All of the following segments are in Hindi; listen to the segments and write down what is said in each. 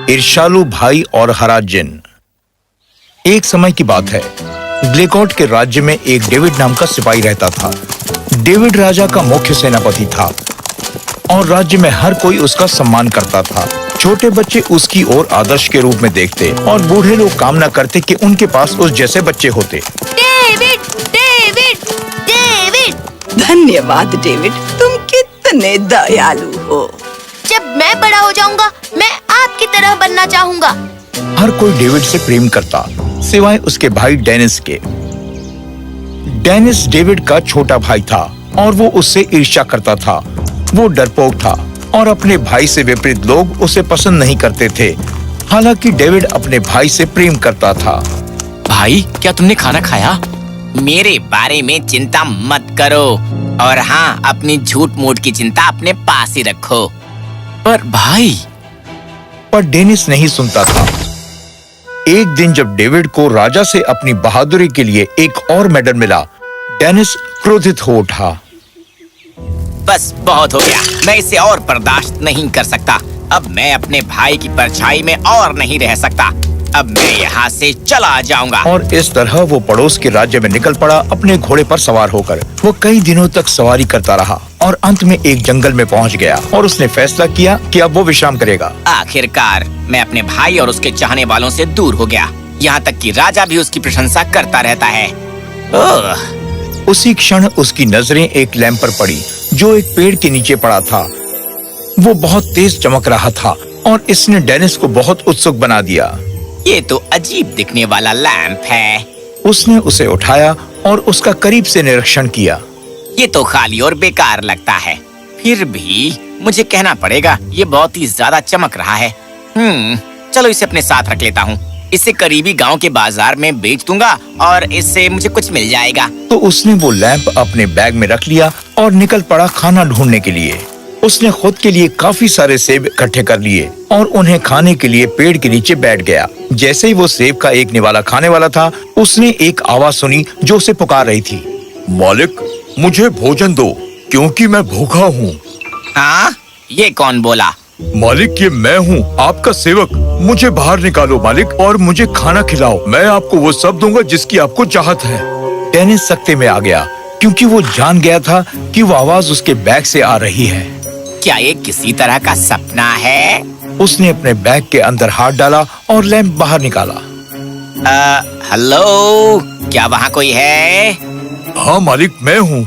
ईर्ष्यालु भाई और हरा जिन। एक समय की बात है, ग्लेकॉट के राज्य में एक डेविड नाम का सिपाही रहता था। डेविड राजा का मुख्य सेनापति था और राज्य में हर कोई उसका सम्मान करता था। छोटे बच्चे उसकी ओर आदर्श के रूप में देखते और बूढ़े लोग कामना करते कि उनके पास उस जैसे बच्चे होते। David, David, David. धन्यवाद डेविड, तुम कितने दयालु हो। जब मैं बड़ा हो जाऊंगा, मैं आपकी तरह बनना चाहूंगा। हर कोई डेविड से प्रेम करता, सिवाय उसके भाई डेनिस के। डेनिस डेविड का छोटा भाई था और वो उससे ईर्ष्या करता था। वो डरपोक था और अपने भाई से विपरीत लोग उसे पसंद नहीं करते थे। हालांकि डेविड अपने भाई से प्रेम करता था। भाई, क्या तुमने खाना खाया? मेरे बारे में चिंता मत करो, और हाँ, अपनी झूठ मूठ की चिंता अपने पास ही रखो। पर भाई। पर डेनिस नहीं सुनता था। एक दिन जब डेविड को राजा से अपनी बहादुरी के लिए एक और मेडल मिला, डेनिस क्रोधित हो उठा। बस बहुत हो गया, मैं इसे और बर्दाश्त नहीं कर सकता। अब मैं अपने भाई की परछाई में और नहीं रह सकता। अब मैं यहाँ से चला जाऊंगा। और इस तरह वो पड़ोस के राज्य में निकल पड़ा अपने घोड़े पर सवार होकर। वो कई दिनों तक सवारी करता रहा और अंत में एक जंगल में पहुंच गया और उसने फैसला किया कि अब वो विश्राम करेगा। आखिरकार मैं अपने भाई और उसके चाहने वालों से दूर हो गया। यहाँ तक कि राजा भी उसकी प्रशंसा करता रहता है। ओह। उसी क्षण उसकी नजरें एक लैंप पर पड़ी जो एक पेड़ के नीचे पड़ा था। वो बहुत तेज चमक रहा था और इसने डेनिस को बहुत उत्सुक बना दिया। ये तो अजीब दिखने वाला लैंप है। उसने उसे उठाया और उसका करीब से निरीक्षण किया। ये तो खाली और बेकार लगता है। फिर भी मुझे कहना पड़ेगा, ये बहुत ही ज्यादा चमक रहा है। चलो इसे अपने साथ रख लेता हूँ। इसे करीबी गांव के बाजार में बेच दूंगा और इससे मुझे कुछ मिल जाएगा। तो उसने वो लैंप अपने बैग में रख लिया और निकल पड़ा खाना ढूंढने के लिए। उसने खुद के लिए काफी सारे सेब इकट्ठे कर लिए और उन्हें खाने के लिए पेड़ के नीचे बैठ गया। जैसे ही वो सेब का एक निवाला खाने वाला था, उसने एक आवाज सुनी जो उसे पुकार रही थी। मालिक, मुझे भोजन दो क्योंकि मैं भूखा हूँ। हाँ? ये कौन बोला? मालिक, ये मैं हूँ, आपका सेवक। मुझे बाहर निकालो मालिक और मुझे खाना खिलाओ। मैं आपको वो सब दूंगा जिसकी आपको चाहत है। डेनिस सख्ते में आ गया क्योंकि वो जान गया था कि वो आवाज उसके बैग से आ रही है। क्या ये किसी तरह का सपना है? उसने अपने बैग के अंदर हाथ डाला और लैंप बाहर निकाला। हेलो, क्या वहाँ कोई है? हाँ मालिक, मैं हूँ।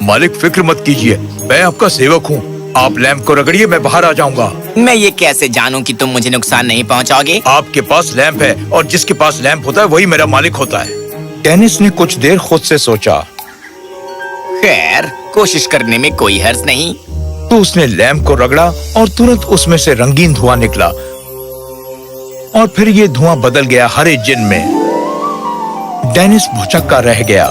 मालिक, फिक्र मत कीजिए, मैं आपका सेवक हूँ। आप लैंप को रगड़िए, मैं बाहर आ जाऊंगा। मैं ये कैसे जानूं कि तुम मुझे नुकसान नहीं पहुँचाओगे? आपके पास लैंप है और जिसके पास लैंप होता है वही मेरा मालिक होता है। डेनिस ने कुछ देर खुद से सोचा। खैर, कोशिश करने में कोई हर्ज नहीं। तो उसने लैंप को रगड़ा और तुरंत उसमें से रंगीन धुआं निकला और फिर ये धुआं बदल गया हरे जिन में। डेनिस भुचक्का रह गया।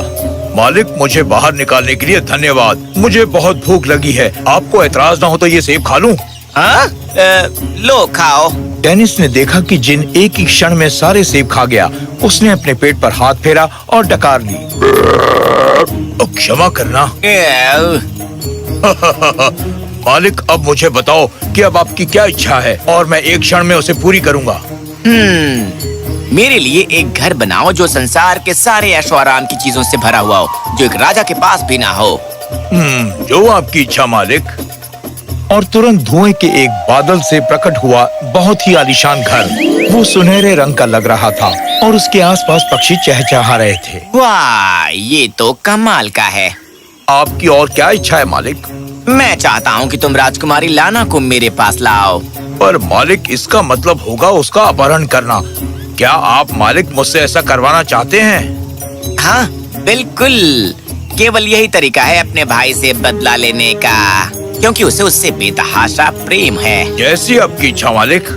मालिक, मुझे बाहर निकालने के लिए धन्यवाद। मुझे बहुत भूख लगी है। आपको एतराज ना हो तो ये सेब खा लूं? हाँ? लो खाओ। डेनिस ने देखा कि जिन एक ही क्षण में सारे सेब खा गया। उसने अपने पेट पर हाथ फेरा और डकार ली। क्षमा करना। मालिक, अब मुझे बताओ कि अब आपकी क्या इच्छा है और मैं एक क्षण में उसे पूरी करूंगा। मेरे लिए एक घर बनाओ जो संसार के सारे ऐशो आराम की चीजों से भरा हुआ हो, जो एक राजा के पास भी ना हो। जो आपकी इच्छा मालिक। और तुरंत धुएं के एक बादल से प्रकट हुआ बहुत ही आलीशान घर। वो सुनहरे रंग का लग रहा था और उसके आसपास पक्षी चहचहा रहे थे। वाह, ये तो कमाल का है। आपकी और क्या इच्छा है मालिक? मैं चाहता हूँ कि तुम राजकुमारी लाना को मेरे पास लाओ। पर मालिक, इसका मतलब होगा उसका अपहरण करना। क्या आप मालिक मुझसे ऐसा करवाना चाहते हैं? हाँ, बिल्कुल। केवल यही तरीका है अपने भाई से बदला लेने का, क्योंकि उसे उससे बेतहाशा प्रेम है। जैसी आपकी इच्छा मालिक।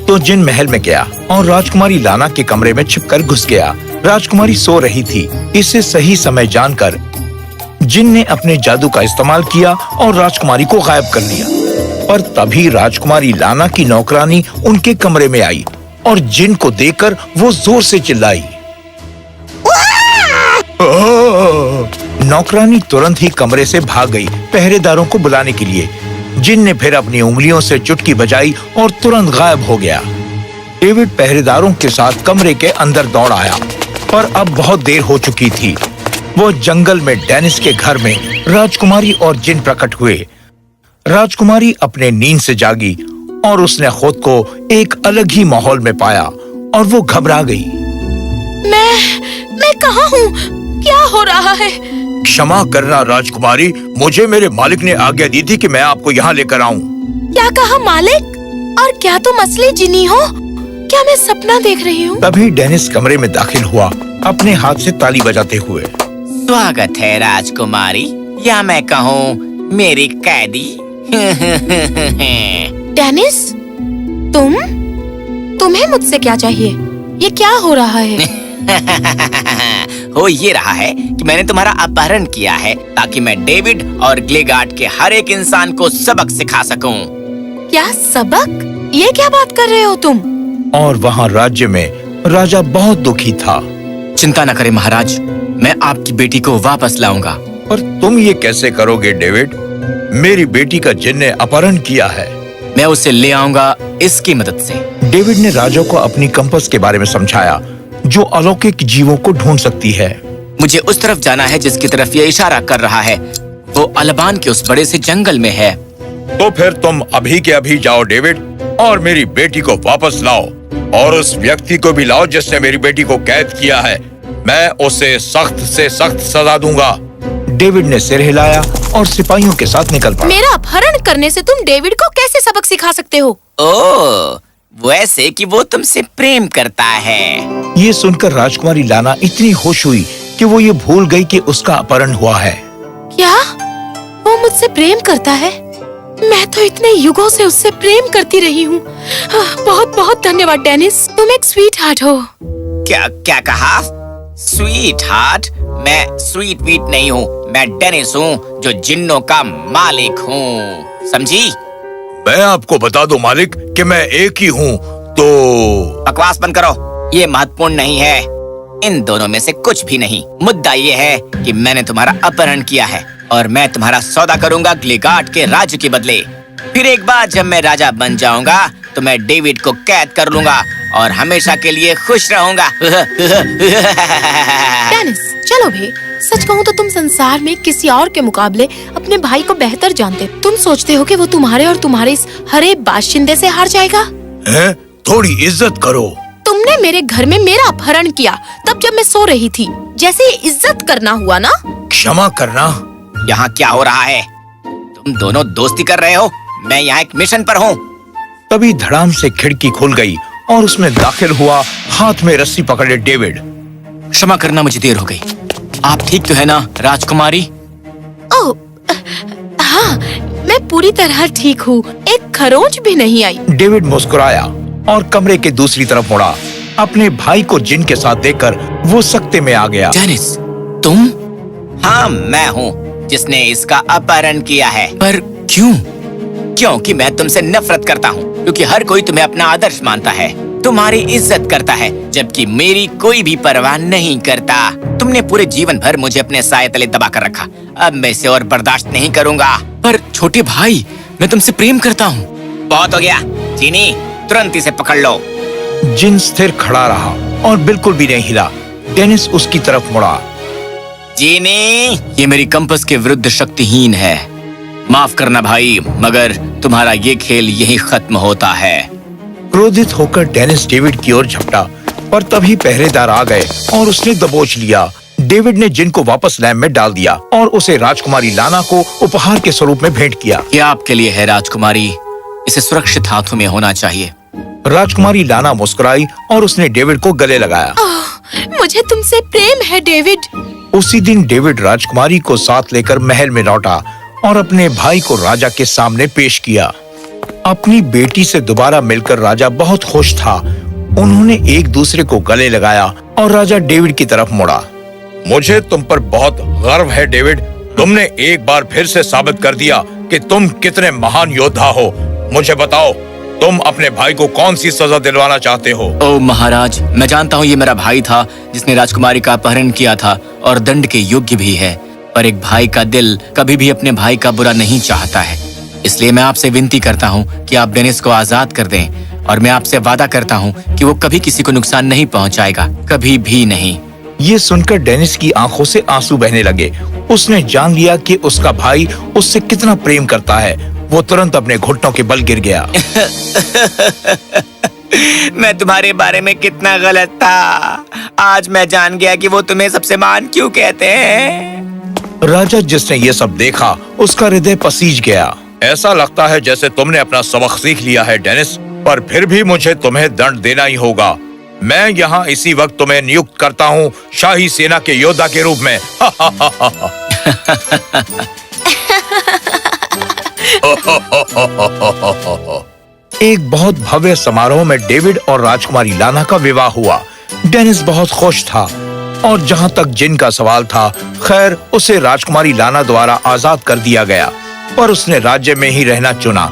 तो जिन महल में गया और राजकुमारी लाना के कमरे में छिपकर घुस गया। राजकुमारी सो रही थी। इसे सही समय जानकर जिन ने अपने जादू का इस्तेमाल किया और राजकुमारी को गायब कर लिया। पर तभी राजकुमारी लाना की नौकरानी उनके कमरे में आई और जिन को देखकर वो जोर से चिल्लाई। नौकरानी तुरंत ही कमरे से भाग गई पहरेदारों को बुलाने के लिए। जिन ने फिर अपनी उंगलियों से चुटकी बजाई और तुरंत गायब हो गया। डेविड पहरेदारों के साथ कमरे के अंदर दौड़ आया, पर अब बहुत देर हो चुकी थी। वो जंगल में डेनिस के घर में राजकुमारी और जिन प्रकट हुए। राजकुमारी अपने नींद से जागी और उसने खुद को एक अलग ही माहौल में पाया और वो घबरा गई। मैं कहाँ हूँ? क्या हो रहा है? क्षमा करना राजकुमारी, मुझे मेरे मालिक ने आज्ञा दी थी कि मैं आपको यहाँ लेकर आऊँ। क्या कहा मालिक? और क्या तुम असली जिनी हो? क्या मैं सपना देख रही हूँ? तभी डेनिस कमरे में दाखिल हुआ, अपने हाथ से ताली बजाते हुए। स्वागत है राजकुमारी, या मैं कहूँ मेरी कैदी। डेनिस, तुम्हें मुझसे क्या चाहिए? ये क्या हो रहा है? हो ये रहा है कि मैंने तुम्हारा अपहरण किया है ताकि मैं डेविड और ग्लेगार्ड के हर एक इंसान को सबक सिखा सकूं। क्या सबक? ये क्या बात कर रहे हो तुम? और वहाँ राज्य में राजा बहुत दुखी था। चिंता न करें महाराज, मैं आपकी बेटी को वापस लाऊंगा। पर तुम ये कैसे करोगे डेविड? मेरी बेटी का जिन ने अपहरण किया है। मैं उसे ले आऊंगा इसकी मदद से। डेविड ने राजा को अपनी कंपास के बारे में समझाया, जो अलौकिक जीवों को ढूंढ सकती है। मुझे उस तरफ जाना है जिसकी तरफ ये इशारा कर रहा है। वो अलबान के उस बड़े से जंगल में है। तो फिर तुम अभी के अभी जाओ डेविड, और मेरी बेटी को वापस लाओ, और उस व्यक्ति को भी लाओ जिसने मेरी बेटी को कैद किया है। मैं उसे सख्त से सख्त सजा दूंगा। डेविड ने सिर हिलाया और सिपाहियों के साथ निकल पड़ा। मेरा अपहरण करने से तुम डेविड को कैसे सबक सिखा सकते हो? ओह, वैसे कि वो तुमसे प्रेम करता है। ये सुनकर राजकुमारी लाना इतनी खुश हुई कि वो ये भूल गई कि उसका अपहरण हुआ है। क्या? वो मुझसे प्रेम करता है? मैं तो इतने युगों से उससे प्रेम करती रही हूँ। बहुत बहुत धन्यवाद डेनिस, तुम एक स्वीट हार्ट हो। क्या कहा? Sweet heart? मैं स्वीट वीट नहीं हूँ, मैं डेनिस हूँ जो जिन्नों का मालिक हूँ, समझी? मैं आपको बता दूं मालिक कि मैं एक ही हूँ। तो बकवास बंद करो, ये महत्वपूर्ण नहीं है। इन दोनों में से कुछ भी नहीं। मुद्दा ये है कि मैंने तुम्हारा अपहरण किया है और मैं तुम्हारा सौदा करूंगा ग्लेगार्ड के राज्य के बदले। फिर एक बार जब मैं राजा बन जाऊंगा तो मैं डेविड को कैद कर लूंगा और हमेशा के लिए खुश रहूंगा। डेनिस, चलो भे, सच कहूँ तो तुम संसार में किसी और के मुकाबले अपने भाई को बेहतर जानते। तुम सोचते हो कि वो तुम्हारे और तुम्हारे इस हरे बाशिंदे से हार जाएगा? है? थोड़ी इज्जत करो। तुमने मेरे घर में मेरा अपहरण किया तब जब मैं सो रही थी। जैसे इज्जत करना हुआ ना? क्षमा करना। यहाँ क्या हो रहा है? तुम दोनों दोस्ती कर रहे हो? मैं यहाँ एक मिशन पर हूँ। तभी धड़ाम से खिड़की खुल गई और उसमें दाखिल हुआ हाथ में रस्सी पकड़े डेविड। क्षमा करना, मुझे देर हो गई। आप ठीक तो है ना राजकुमारी? ओह, हाँ, मैं पूरी तरह ठीक हूँ। एक खरोंच भी नहीं आई। डेविड मुस्कुराया और कमरे के दूसरी तरफ मुड़ा। अपने भाई को जिन के साथ देखकर वो सख्ते में आ गया। डेनिस, तुम? हाँ, मैं हूँ जिसने इसका अपहरण किया है। पर क्यों? क्योंकि मैं तुमसे नफरत करता हूँ, क्योंकि हर कोई तुम्हें अपना आदर्श मानता है, तुम्हारी इज्जत करता है, जबकि मेरी कोई भी परवाह नहीं करता। तुमने पूरे जीवन भर मुझे अपने साये तले दबा कर रखा। अब मैं इसे और बर्दाश्त नहीं करूँगा। पर छोटे भाई, मैं तुमसे प्रेम करता हूँ। बहुत हो गया चीनी, तुरंत इसे पकड़ लो। जिन स्थिर खड़ा रहा और बिल्कुल भी नहीं हिला। डेनिस उसकी तरफ मुड़ा। चीनी, ये मेरी कंपास के विरुद्ध शक्तिहीन है। माफ करना भाई, मगर तुम्हारा ये खेल यही खत्म होता है। क्रोधित होकर डेनिस डेविड की ओर झपटा, पर तभी पहरेदार आ गए और उसने दबोच लिया। डेविड ने जिन को वापस लैम्प में डाल दिया और उसे राजकुमारी लाना को उपहार के स्वरूप में भेंट किया। ये आपके लिए है राजकुमारी, इसे सुरक्षित हाथों में होना चाहिए। राजकुमारी लाना मुस्कुराई और उसने डेविड को गले लगाया। मुझे तुमसे प्रेम है डेविड। उसी दिन डेविड राजकुमारी को साथ लेकर महल में लौटा और अपने भाई को राजा के सामने पेश किया। अपनी बेटी से दोबारा मिलकर राजा बहुत खुश था। उन्होंने एक दूसरे को गले लगाया और राजा डेविड की तरफ मुड़ा। मुझे तुम पर बहुत गर्व है डेविड। तुमने एक बार फिर से साबित कर दिया कि तुम कितने महान योद्धा हो। मुझे बताओ, तुम अपने भाई को कौन सी सजा दिलवाना चाहते हो? ओ महाराज, मैं जानता हूँ ये मेरा भाई था जिसने राजकुमारी का अपहरण किया था और दंड के योग्य भी है। पर एक भाई का दिल कभी भी अपने भाई का बुरा नहीं चाहता है। इसलिए मैं आपसे विनती करता हूँ कि आप डेनिस को आजाद कर दें और मैं आपसे वादा करता हूँ कि वो कभी किसी को नुकसान नहीं पहुँचाएगा, कभी भी नहीं। ये सुनकर डेनिस की आंखों से आंसू बहने लगे। उसने जान लिया कि उसका भाई उससे कितना प्रेम करता है। वो तुरंत अपने घुटनों के बल गिर गया। मैं तुम्हारे बारे में कितना गलत था। आज मैं जान गया कि वो तुम्हें सबसे महान क्यों कहते हैं। राजा जिसने ये सब देखा, उसका हृदय पसीज गया। ऐसा लगता है जैसे तुमने अपना सबक सीख लिया है डेनिस, पर फिर भी मुझे तुम्हें दंड देना ही होगा। मैं यहाँ इसी वक्त तुम्हें नियुक्त करता हूँ शाही सेना के योद्धा के रूप में। एक बहुत भव्य समारोह में डेविड और राजकुमारी लाना का विवाह हुआ। डेनिस बहुत खुश था और जहाँ तक जिन का सवाल था, खैर उसे राजकुमारी लाना द्वारा आजाद कर दिया गया, पर उसने राज्य में ही रहना चुना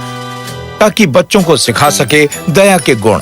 ताकि बच्चों को सिखा सके दया के गुण।